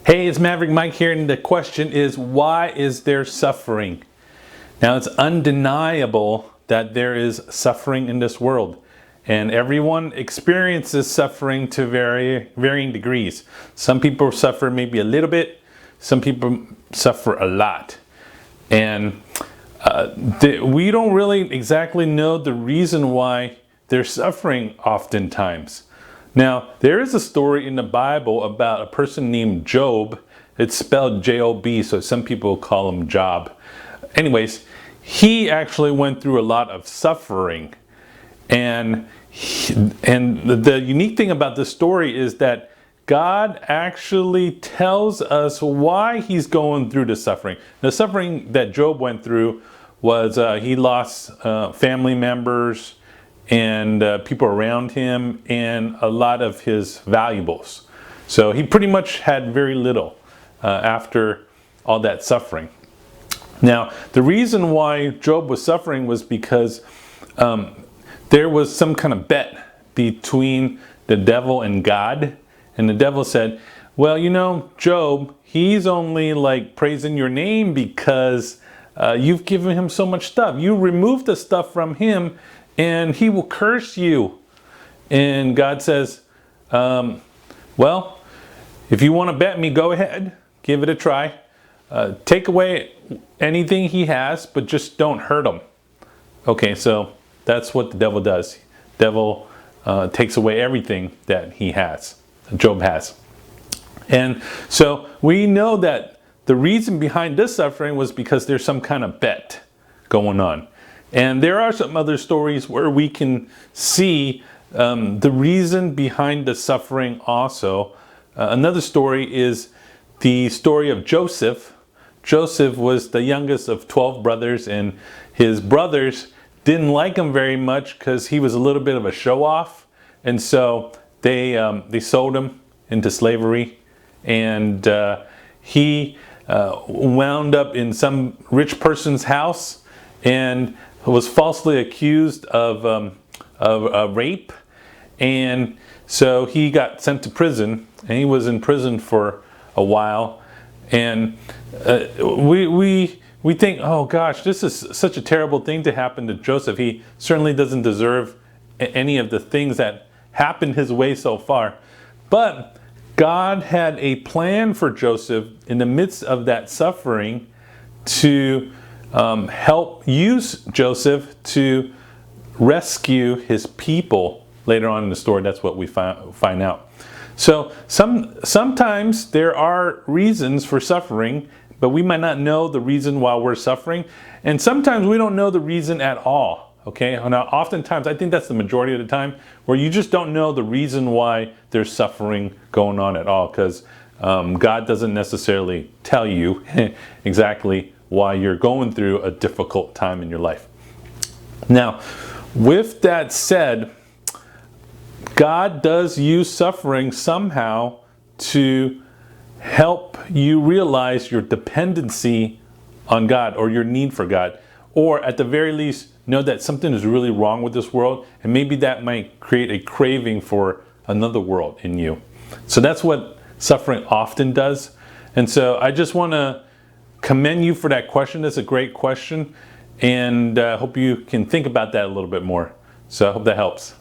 Hey, it's Maverick Mike here, and the question is, why is there suffering? Now, it's undeniable that there is suffering in this world, and everyone experiences suffering to varying degrees. Some people suffer maybe a little bit, some people suffer a lot. And we don't really exactly know the reason why they're suffering oftentimes. Now, there is a story in the Bible about a person named Job. It's spelled J-O-B, so some people call him Job. Anyways, he actually went through a lot of suffering. And the unique thing about this story is that God actually tells us why he's going through the suffering. The suffering that Job went through was he lost family members and people around him and a lot of his valuables. So he pretty much had very little after all that suffering. Now, the reason why Job was suffering was because there was some kind of bet between the devil and God. And the devil said, well, you know, Job, he's only like praising your name because you've given him so much stuff. You removed the stuff from him and he will curse you. And God says, well, if you want to bet me, go ahead, give it a try. Take away anything he has, but just don't hurt him. Okay, so that's what the devil does. The devil takes away everything that he has, Job has. And so we know that the reason behind this suffering was because there's some kind of bet going on. And there are some other stories where we can see the reason behind the suffering also. Another story is the story of Joseph. Joseph was the youngest of 12 brothers, and his brothers didn't like him very much because he was a little bit of a show-off. And so they sold him into slavery, and he wound up in some rich person's house and was falsely accused of rape. And so he got sent to prison, and he was in prison for a while. And we think, oh gosh, this is such a terrible thing to happen to Joseph. He certainly doesn't deserve any of the things that happened his way so far. But God had a plan for Joseph in the midst of that suffering to help use Joseph to rescue his people. Later on in the story, that's what we find out. So sometimes there are reasons for suffering, but we might not know the reason why we're suffering. And sometimes we don't know the reason at all. Okay, now oftentimes, I think that's the majority of the time, where you just don't know the reason why there's suffering going on at all, because God doesn't necessarily tell you exactly why you're going through a difficult time in your life. Now, with that said, God does use suffering somehow to help you realize your dependency on God, or your need for God, or at the very least know that something is really wrong with this world, and maybe that might create a craving for another world in you. So that's what suffering often does. And so I just want to commend you for that question. That's a great question, and I hope you can think about that a little bit more. So I hope that helps.